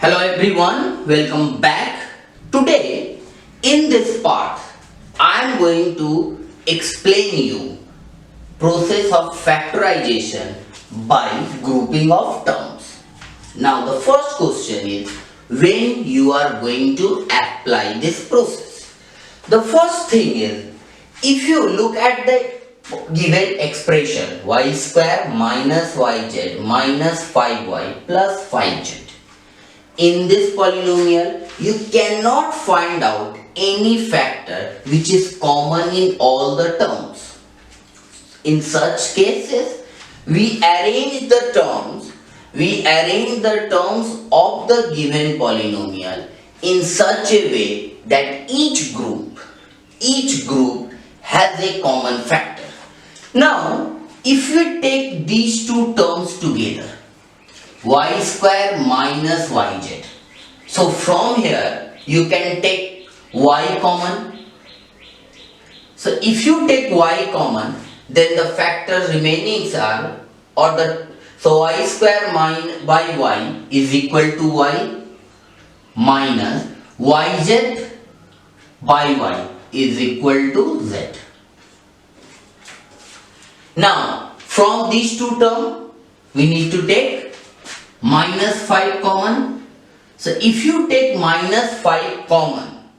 Hello everyone, welcome back. Today in this part I am going to explain you process of factorization by grouping of terms. Now the first question is when you are going to apply this process. The first thing is if you look at the given expression y square minus yz minus 5y plus 5z. In this polynomial, you cannot find out any factor which is common in all the terms. In such cases, we arrange the terms of the given polynomial in such a way that each group has a common factor. Now, if we take these two terms together, y square minus yz. So from here you can take y common. So if you take y common, then the factors remaining are so y square by y is equal to y minus yz by y is equal to z. Now from these two terms we need to take minus 5 common. So if you take minus 5 common,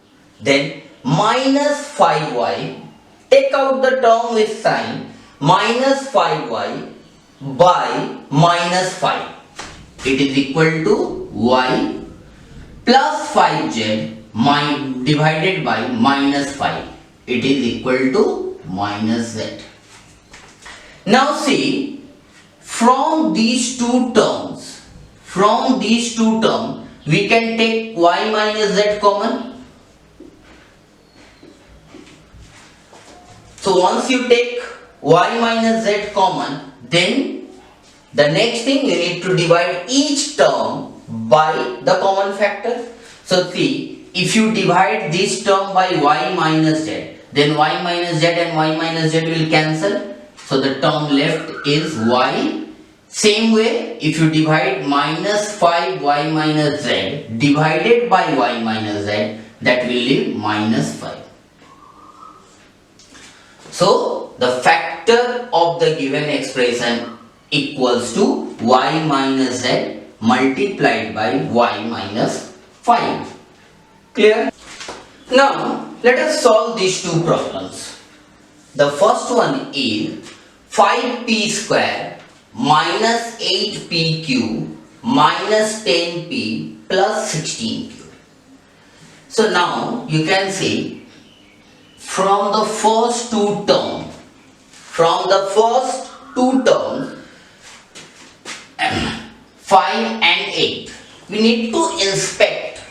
then minus 5y, take out the term with sign, minus 5y by minus 5. It is equal to y plus 5z divided by minus 5. It is equal to minus z. Now see, from these two terms, we can take y minus z common. So once you take y minus z common, then the next thing you need to divide each term by the common factor. So see, if you divide this term by y minus z, then y minus z and y minus z will cancel. So the term left is y. Same way, if you divide minus 5y minus z divided by y minus z, that will leave minus 5. So, the factor of the given expression equals to y minus z multiplied by y minus 5. Clear? Now, let us solve these two problems. The first one is 5p square minus 8pq minus 10p plus 16q. So now you can see from the first two terms 5 and 8, we need to inspect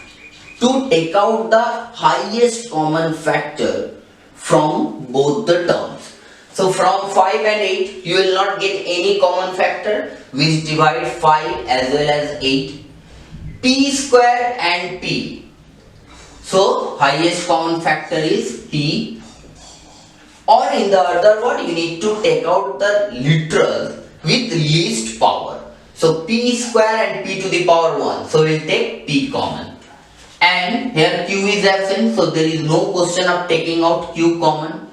to take out the highest common factor from both the terms. So from 5 and 8, you will not get any common factor which divide 5 as well as 8. P square and P. So highest common factor is P. Or in the other word, you need to take out the literals with least power. So P square and P to the power 1. So we will take P common. And here Q is absent, so there is no question of taking out Q common.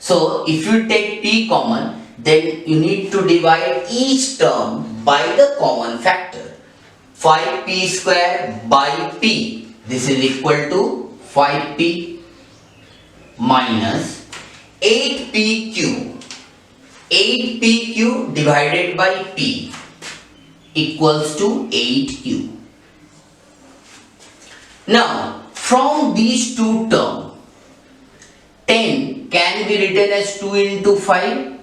So if you take P common, then you need to divide each term by the common factor. 5p square by p, this is equal to 5p minus 8pq. 8pq divided by p equals to 8q. Now from these two terms, 10 can be written as 2 into 5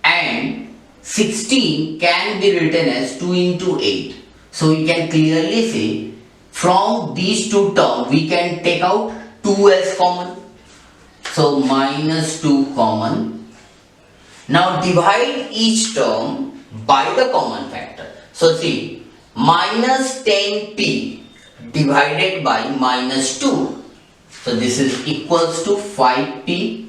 and 16 can be written as 2 into 8. So we can clearly say from these two terms we can take out 2 as common. So minus 2 common. Now divide each term by the common factor. So see, minus 10p divided by minus 2. So this is equals to 5p.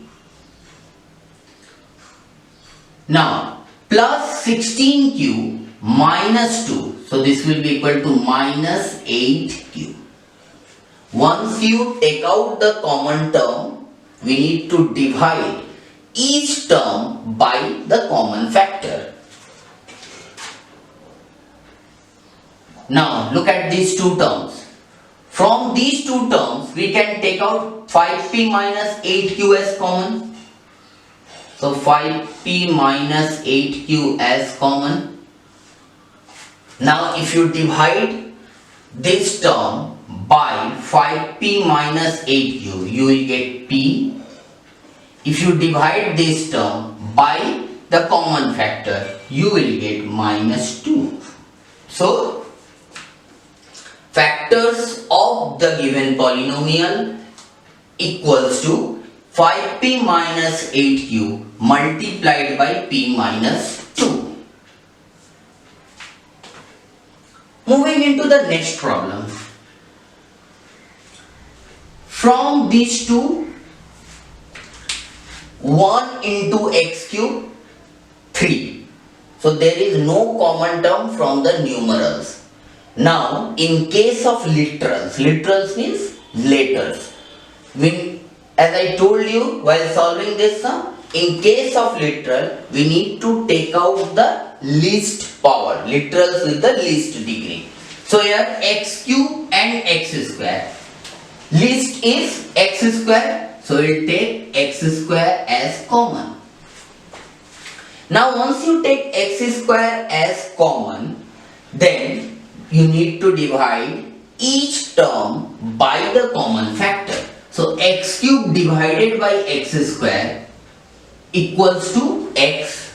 Now plus 16q minus 2. So this will be equal to minus 8q. Once you take out the common term, we need to divide each term by the common factor. Now look at these two terms. From these two terms, we can take out 5p minus 8q as common. So 5p minus 8q as common. Now if you divide this term by 5p minus 8q, you will get p. If you divide this term by the common factor, you will get minus 2. So factors of the given polynomial equals to 5p minus 8q multiplied by p minus 2. Moving into the next problem. From these two, 1 into x cube, 3. So there is no common term from the numerals. Now in case of literals, literals means letters. As I told you while solving this sum, in case of literal, we need to take out the least power, literals with the least degree. So here x cube and x square. Least is x square, so we will take x square as common. Now once you take x square as common, then you need to divide each term by the common factor. So x cube divided by x square equals to x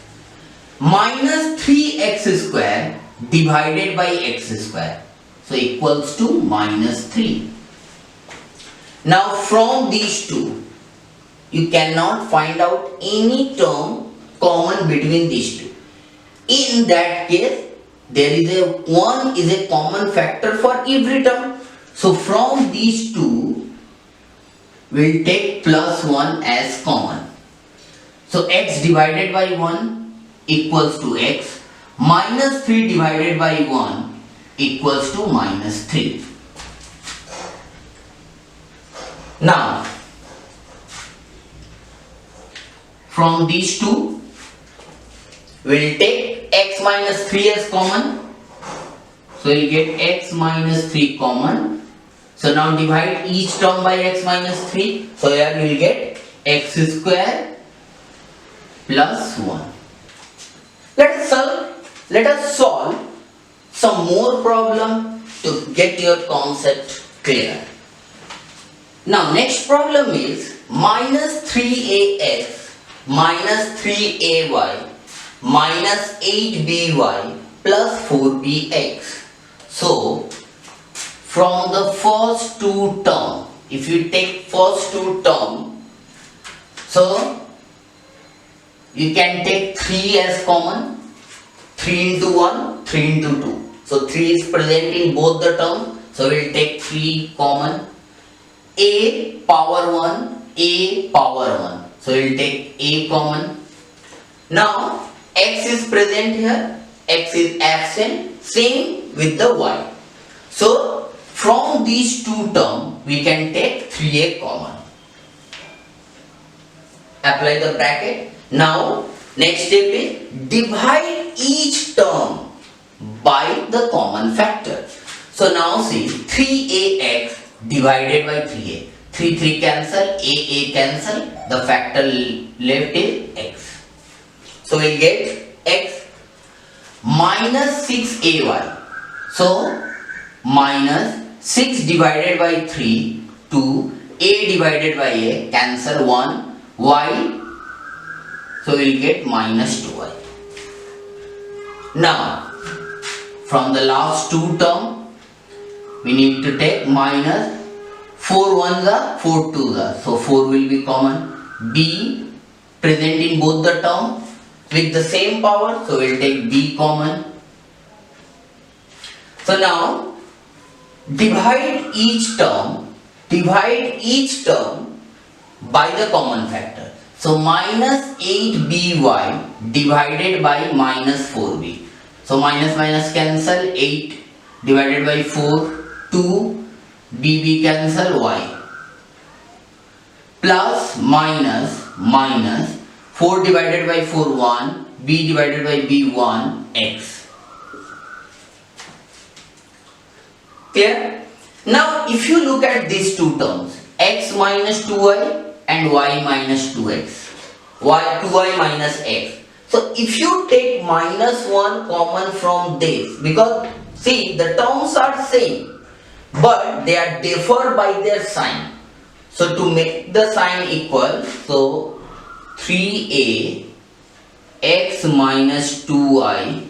minus 3x square divided by x square. So equals to minus 3. Now from these two, you cannot find out any term common between these two. In that case, there is a 1 is a common factor for every term. So from these two, we'll take plus 1 as common. So x divided by 1 equals to x, minus 3 divided by 1 equals to minus 3. Now, from these two, we'll take x minus 3 as common. So you get x minus 3 common. So now divide each term by x minus 3. So here we will get x square plus 1. Let us solve some more problem to get your concept clear. Now next problem is minus 3ax minus 3ay minus 8by plus 4bx. So from the first two term, if you take first two term, so you can take 3 as common. 3 into 1, 3 into 2. So 3 is present in both the terms. So we will take 3 common. A power 1, A power 1. So we will take A common. Now x is present here, x is absent. Same with the y. So from these two terms, we can take 3a common. Apply the bracket. Now next step is divide each term by the common factor. So now see 3ax divided by 3a. 3 cancel, a cancel. The factor left is x. So we'll get x minus 6ay. So minus 6 divided by 3 to a divided by a, cancel 1, y. So we'll get minus 2y. Now from the last two term, we need to take minus 4 ones are 4 twos are. So 4 will be common. B present in both the terms with the same power. So we'll take B common. So now divide each term by the common factor. So minus 8by divided by minus 4b. So minus minus cancel, 8 divided by 4, 2, b cancel, y. Plus minus minus 4 divided by 4, 1, b divided by b, 1, x. Clear? Now if you look at these two terms, x minus 2y and y minus 2x, 2y minus x. So if you take minus 1 common from this, because see the terms are same but they are differ by their sign. So to make the sign equal, so 3a x minus 2y.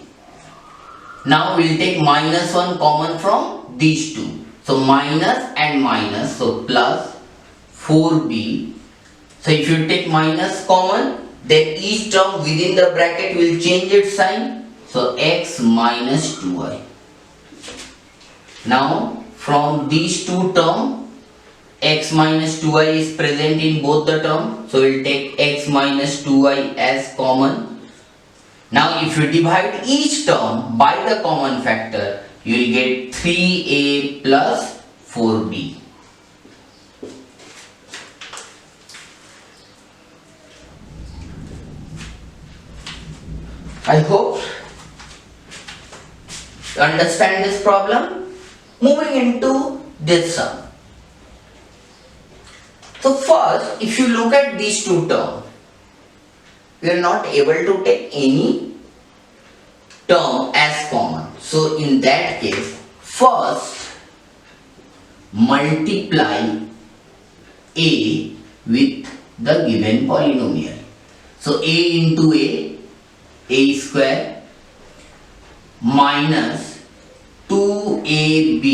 Now we will take minus 1 common from these two. So minus and minus, so plus 4b. So if you take minus common, then each term within the bracket will change its sign. So x minus 2y. Now from these two terms, x minus 2y is present in both the terms. So we will take x minus 2y as common. Now if you divide each term by the common factor, you will get 3a plus 4b. I hope you understand this problem. Moving into this sum. So first, if you look at these two terms, we are not able to take any term as common. So in that case, first multiply a with the given polynomial. So a into a square minus 2ab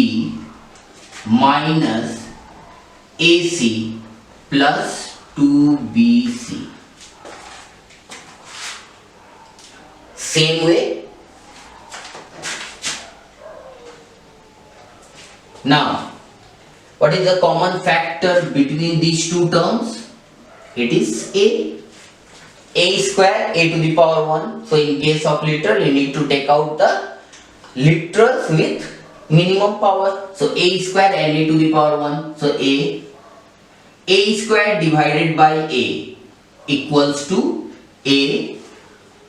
minus ac plus 2bc. Same way. Now, what is the common factor between these two terms? It is a square, a to the power 1. So in case of literal, you need to take out the literals with minimum power. So a square and a to the power 1. So a square divided by a equals to a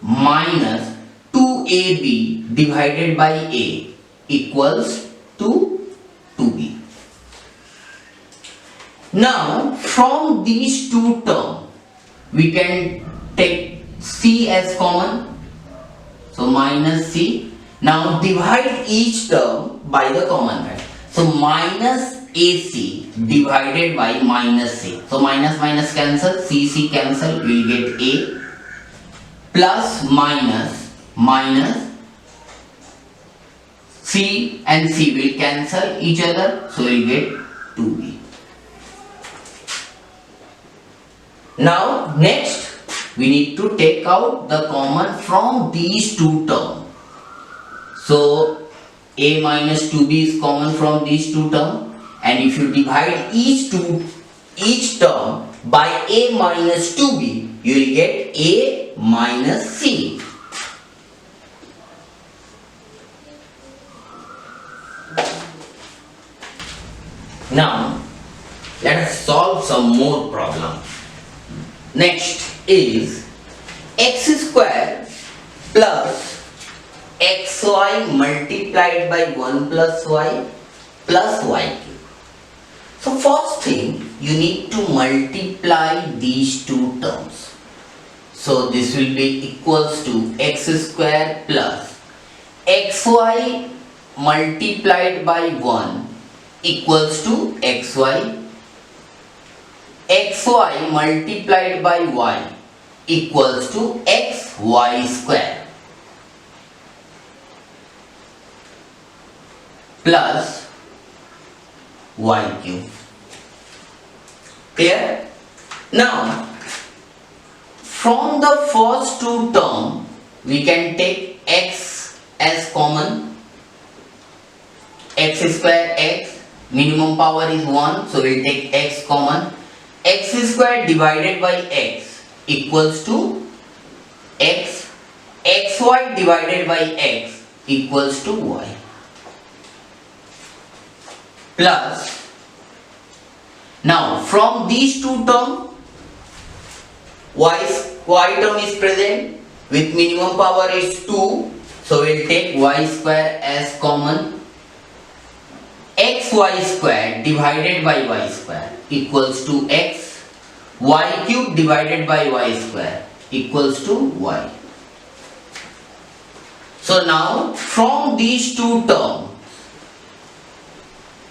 minus 2ab divided by a equals to 2b. Now from these two terms we can take c as common, so minus c. Now divide each term by the common factor. So minus ac divided by minus c. So minus minus cancel, c cancel, we will get a plus minus minus c and c will cancel each other, so we will get 2b. Now next we need to take out the common from these two terms. So a minus 2b is common from these two terms, and if you divide each term by a minus 2b, you will get a minus c. Now let us solve some more problem. Next is x square plus xy multiplied by 1 plus y plus y cube. So first thing, you need to multiply these two terms. So this will be equals to x square plus xy multiplied by 1 equals to xy. xy multiplied by y equals to xy square plus y cube. Clear? Now from the first two terms we can take x as common. X square x, minimum power is 1, so we will take x common. X square divided by x equals to x. Xy divided by x equals to y plus, now from these two terms y term is present with minimum power is 2, so we'll take y square as common. Xy square divided by y square equals to x, y cube divided by y square equals to y. So now from these two terms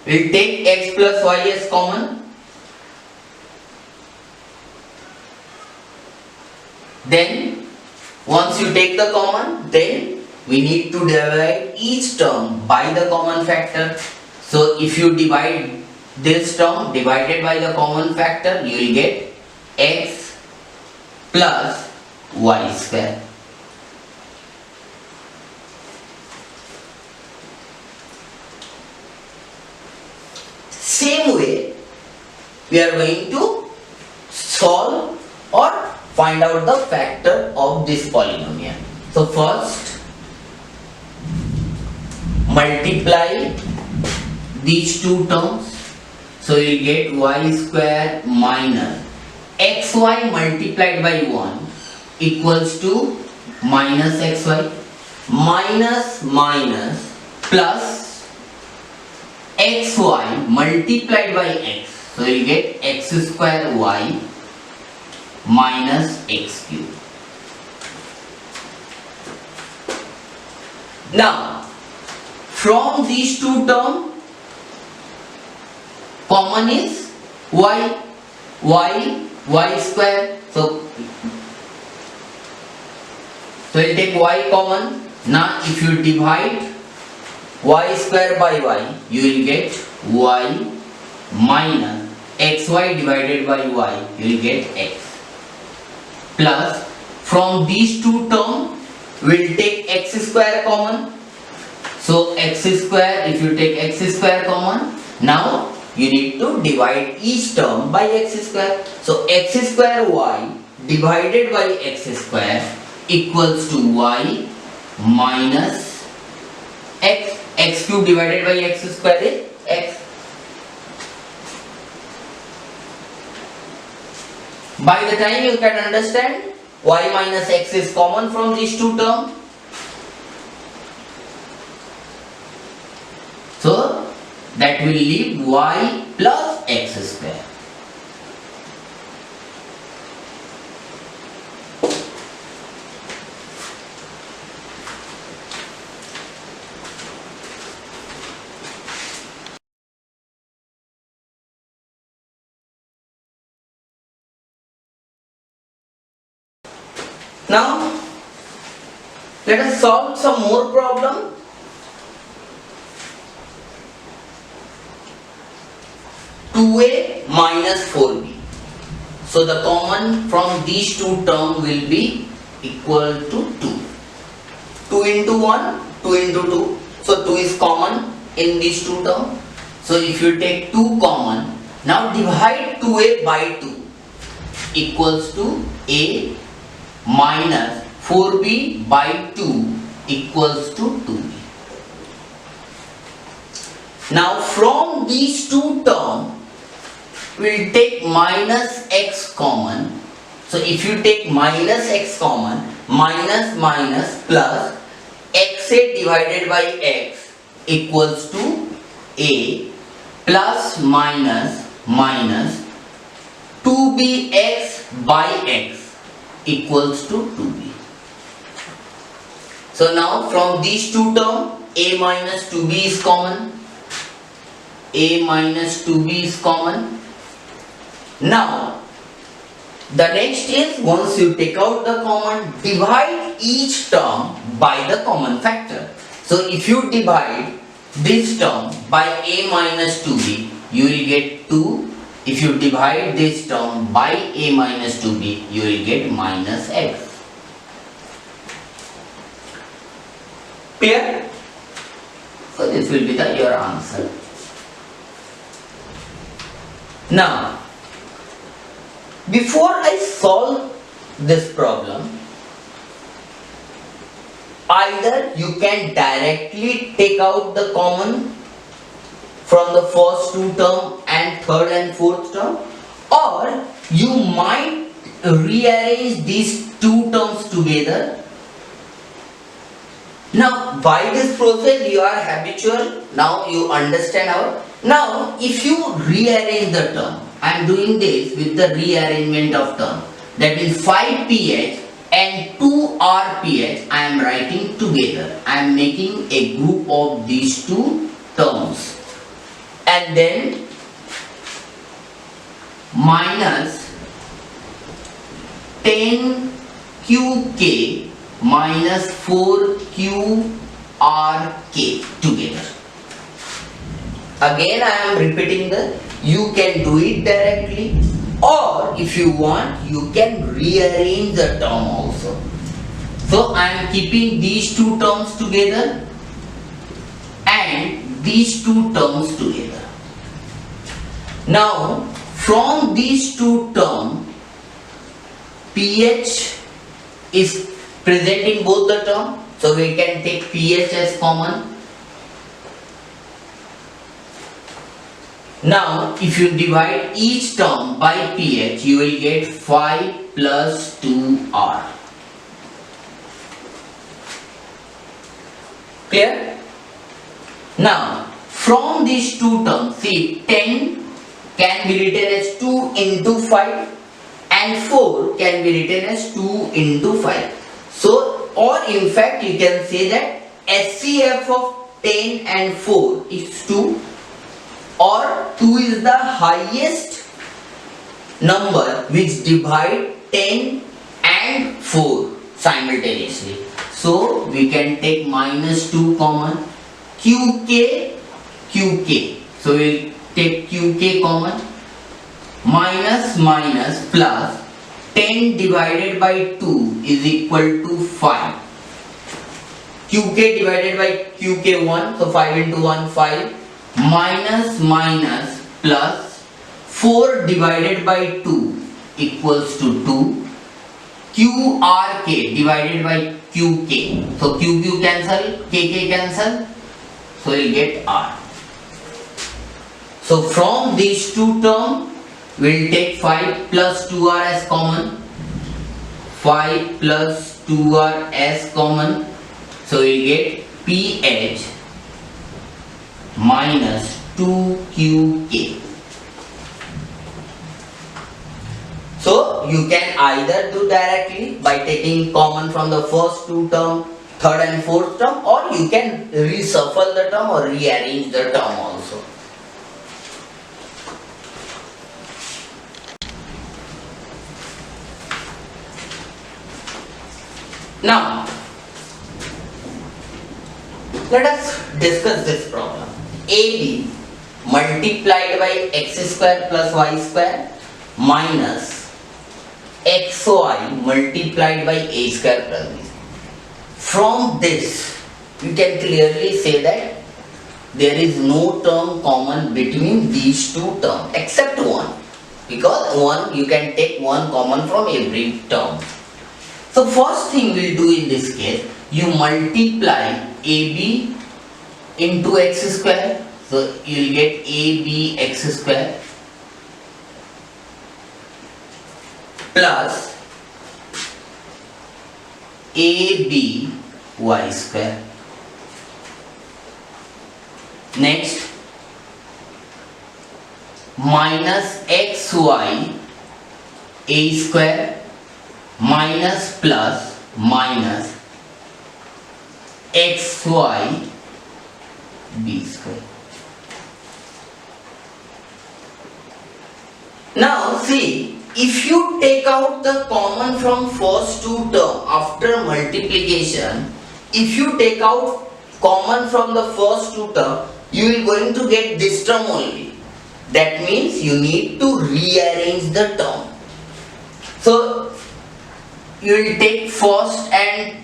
we'll take x plus y as common. Then once you take the common, then we need to divide each term by the common factor. So if you divide this term divided by the common factor, you will get x plus y square. Same way we are going to solve or find out the factor of this polynomial. So first multiply these two terms, so you get y square minus xy multiplied by 1 equals to minus xy minus minus plus xy multiplied by x, so you get x square y minus x cube. Now from these two terms common is y square, so we'll take y common. Now if you divide y square by y, you will get y minus xy divided by y, you will get x plus, from these two terms we'll take x square common. So x square, if you take x square common, now you need to divide each term by x square. So x square y divided by x square equals to y minus x cube divided by x square is x. By the time you can understand y minus x is common from these two terms, so that will leave y plus x square. Now let us solve some more problem. (2a minus 4b). So the common from these two terms will be equal to 2. 2 into 1, 2 into 2. So 2 is common in these two terms. So if you take 2 common, now divide 2a by 2 equals to a minus 4b by 2 equals to 2b. Now from these two terms we will take minus x common. So if you take minus x common, minus minus plus xa divided by x equals to a plus minus minus 2bx by x equals to 2b. So now from these two terms a minus 2b is common. A minus 2b is common. Now the next is, once you take out the common, divide each term by the common factor. So if you divide this term by a minus 2b, you will get 2. If you divide this term by a minus 2b, you will get minus x. Clear? So this will be your answer. Now, before I solve this problem, Either you can directly take out the common from the first two term and third and fourth term, or you might rearrange these two terms together. Now by this process you are habitual, now you understand our. Now if you rearrange the term, I am doing this with the rearrangement of term, that means 5pH and 2rpH I am writing together. I am making a group of these two terms, and then minus 10qk minus 4qrk together. Again I am repeating you can do it directly, or if you want you can rearrange the term also. So I am keeping these two terms together and these two terms together. Now from these two terms, pH is present in both the terms, so we can take pH as common. Now if you divide each term by pH, you will get 5 plus 2r. Clear? Now from these two terms, see 10 can be written as 2 into 5 and 4 can be written as 2 into 5. So, or in fact you can say that SCF of 10 and 4 is 2, or 2 is the highest number which divide 10 and 4 simultaneously. So we can take minus 2 common, qk. So we will take qk common, minus plus 10 divided by 2 is equal to 5. qk divided by qk1, so 5 into 1 5, minus plus 4 divided by 2 equals to 2. qrk divided by qk, so qq cancel, kk cancel, so you will get r. So from these two terms we will take 5 plus 2r as common, 5 plus 2r as common, so we get pH minus 2qk. So you can either do directly by taking common from the first two term, third and fourth term, or you can reshuffle the term or rearrange the term also. Now let us discuss this problem. AB multiplied by x square plus y square minus xy multiplied by a square plus b. From this you can clearly say that there is no term common between these two terms except one, because one you can take one common from every term. So first thing we'll do in this case, you multiply AB into x square, so you'll get AB x square plus AB y square. Next, minus xy a square minus plus minus xy b square. Now see, if you take out the common from first two term after multiplication, if you take out common from the first two term, you will going to get this term only. That means you need to rearrange the term. So you will take first and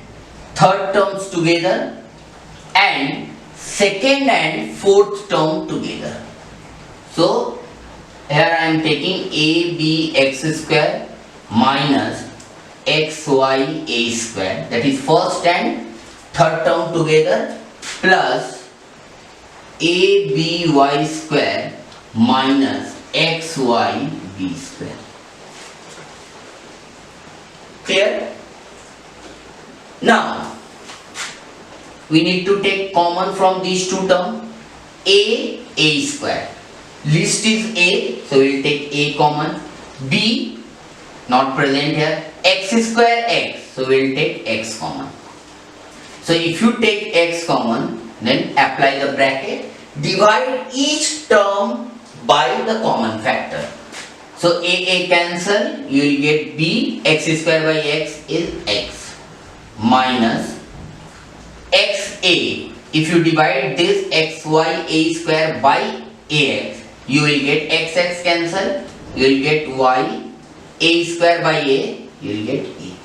third terms together and second and fourth term together. So here I am taking abx square minus xy a square, that is first and third term together plus aby square minus xyb square. Clear? Now we need to take common from these two terms. A square. List is A, so we will take A common. B not present here. X square x, so we will take x common. So if you take x common, then apply the bracket. Divide each term by the common factor. So A cancel, you will get B. X square by x is x minus XA. If you divide this xy a square by ax, you will get xx cancel, you will get y, a square by a, you will get a.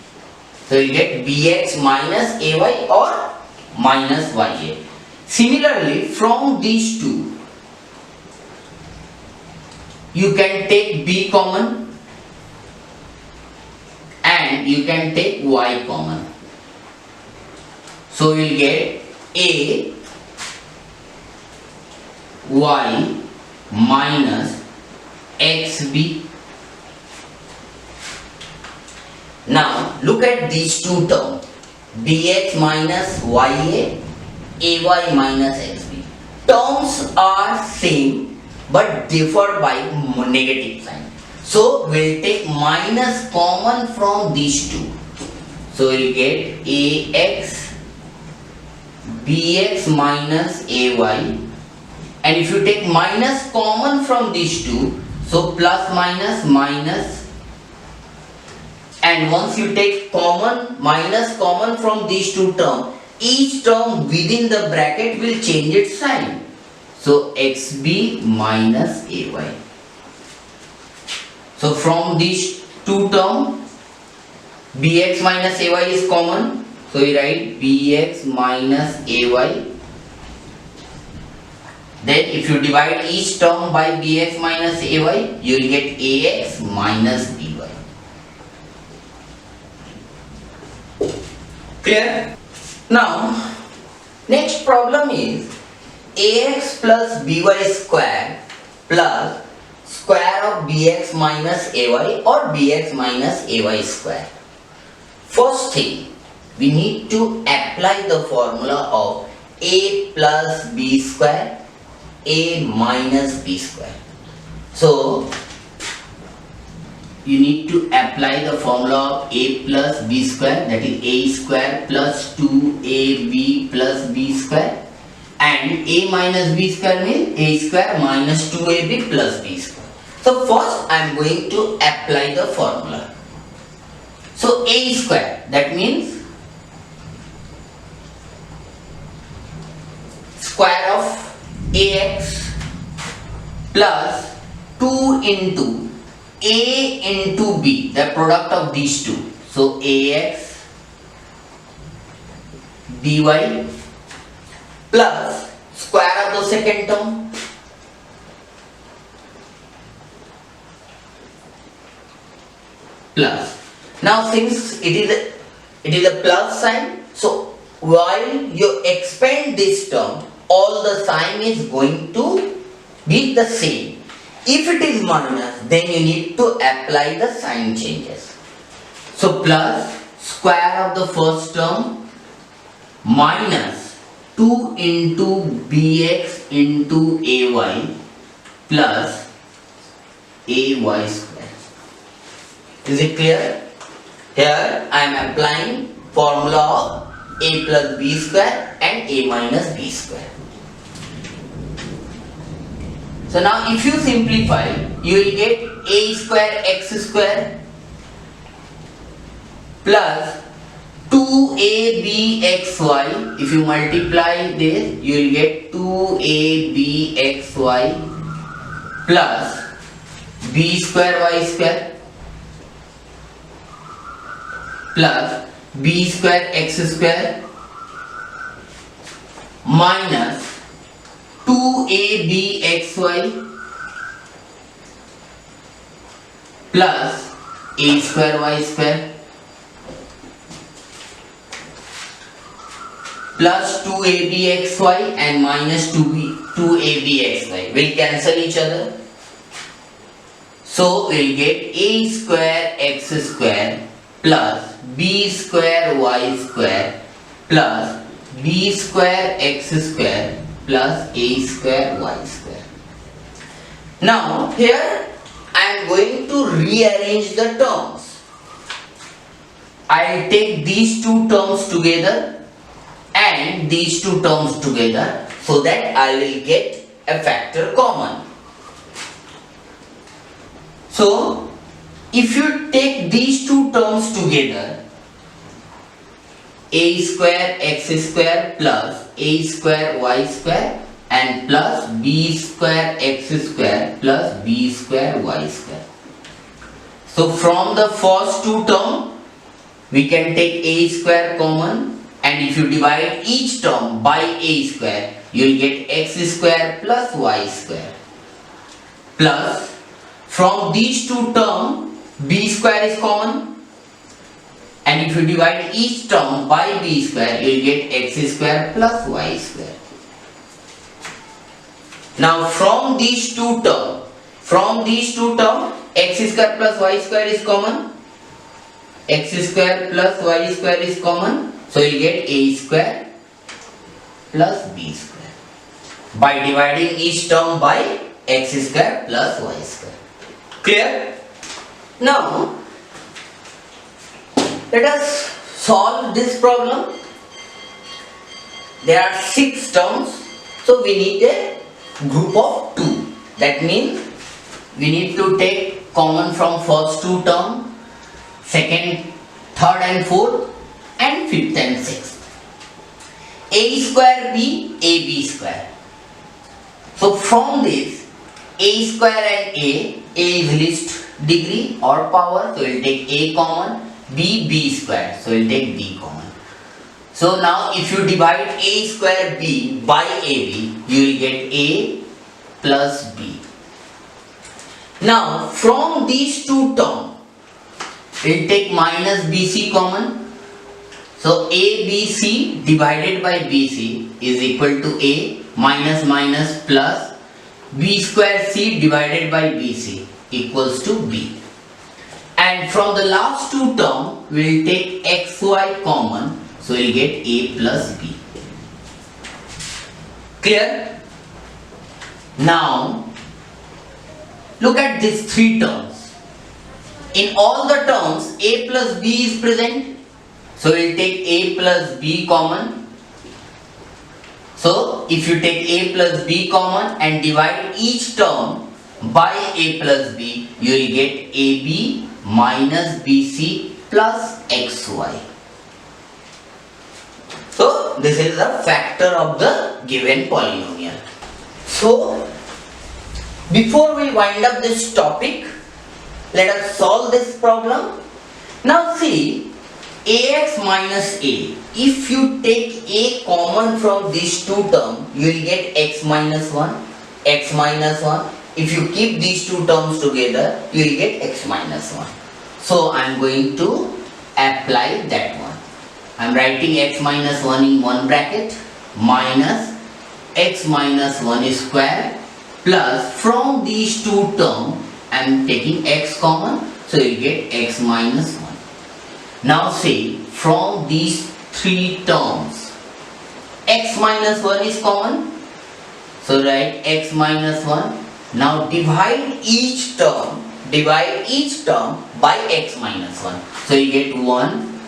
So you will get bx minus ay or minus ya. Similarly, from these two, you can take b common and you can take y common. So you will get a y minus xb. Now look at these two terms, bx minus ya, ay minus xb. Terms are same but differ by negative sign. So we will take minus common from these two. So we will get ax bx minus ay, and if you take minus common from these two, so plus minus minus, and once you take common minus common from these two terms, each term within the bracket will change its sign. So xb minus ay. So from these two terms, bx minus ay is common. So we write bx minus ay. Then if you divide each term by bx minus ay, you will get ax minus by. Clear? Now, next problem is ax plus by square plus square of bx minus ay or bx minus ay square. First thing, we need to apply the formula of a plus b square, a minus b square. So you need to apply the formula of a plus b square, that is a square plus 2ab plus b square, and a minus b square means a square minus 2ab plus b square. So first I am going to apply the formula. So a square, that means square of ax plus 2 into a into b, the product of these two. So ax by plus square of the second term plus. Now since it is a plus sign, so while you expand this term, all the sign is going to be the same. If it is minus, then you need to apply the sign changes. So plus square of the first term minus 2 into bx into ay plus ay square. Is it clear? Here I am applying formula of a plus b square and a minus b square. So now if you simplify, you will get a square x square plus 2abxy. If you multiply this, you will get 2abxy plus b square y square plus b square x square minus 2abxy plus a square y square plus 2abxy and minus 2abxy will cancel each other. So we'll get a square x square plus b square y square plus b square x square plus a square y square. Now here I am going to rearrange the terms. I will take these two terms together and these two terms together so that I will get a factor common. So if you take these two terms together, a square x square plus a square y square and plus b square x square plus b square y square. So from the first two terms we can take a square common, and if you divide each term by a square you will get x square plus y square, plus from these two terms b square is common, and if you divide each term by b square you will get x square plus y square. Now from these two terms x square plus y square is common, x square plus y square is common, so you get a square plus b square by dividing each term by x square plus y square. Clear? Now let us solve this problem. There are 6 terms, so we need a group of 2. That means we need to take common from first two terms, second, third and fourth, and fifth and sixth. A square b, ab square. So from this, a square and a is least degree or power, so we will take a common, b square, so we will take b common. So now if you divide a square b by ab, you will get a plus b. Now from these two terms, we will take minus bc common. So abc divided by bc is equal to a minus minus plus b square c divided by bc equals to b. And from the last two terms, we will take xy common, so we will get a plus b. Clear? Now look at these 3 terms. In all the terms a plus b is present, so we will take a plus b common. So if you take a plus b common and divide each term by a plus b, you will get ab minus bc plus xy. So this is the factor of the given polynomial. So before we wind up this topic, let us solve this problem. Now see, ax minus a. If you take a common from these two terms, you will get x minus 1, x minus 1. If you keep these two terms together, you will get x minus 1. So I am going to apply that one. I am writing x minus 1 in one bracket minus x minus 1 square plus from these two terms I am taking x common, so you get x minus 1. Now say from these 3 terms x minus 1 is common, so write x minus 1. Now divide each term by x minus 1, so you get 1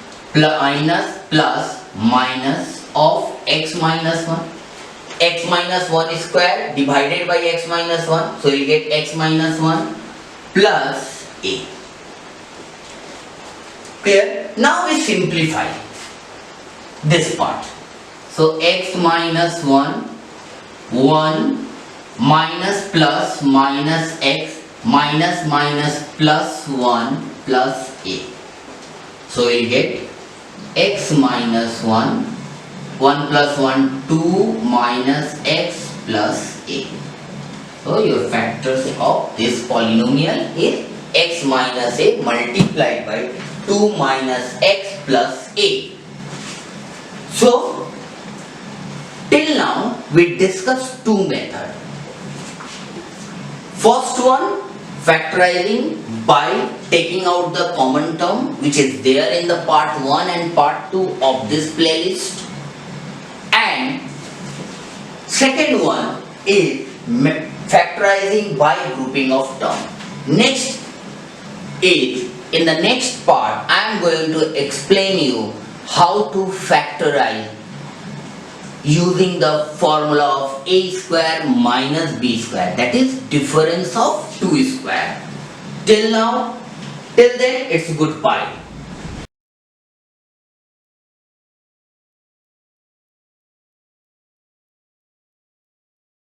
plus minus of x minus 1. X minus 1 square divided by x minus 1, so you get x minus 1 plus a. Clear? Now we simplify this part. So x minus 1 minus plus minus x minus minus plus 1 plus a. So we get x minus 1 plus 1 2 minus x plus a. So your factors of this polynomial is x minus a multiplied by 2 minus x plus a. So we discussed two methods. First one, factorizing by taking out the common term which is there in the part 1 and part 2 of this playlist, and second one is factorizing by grouping of terms. Next is, in the next part I am going to explain you how to factorize using the formula of a square minus b square, that is difference of 2 square. Till then it's goodbye.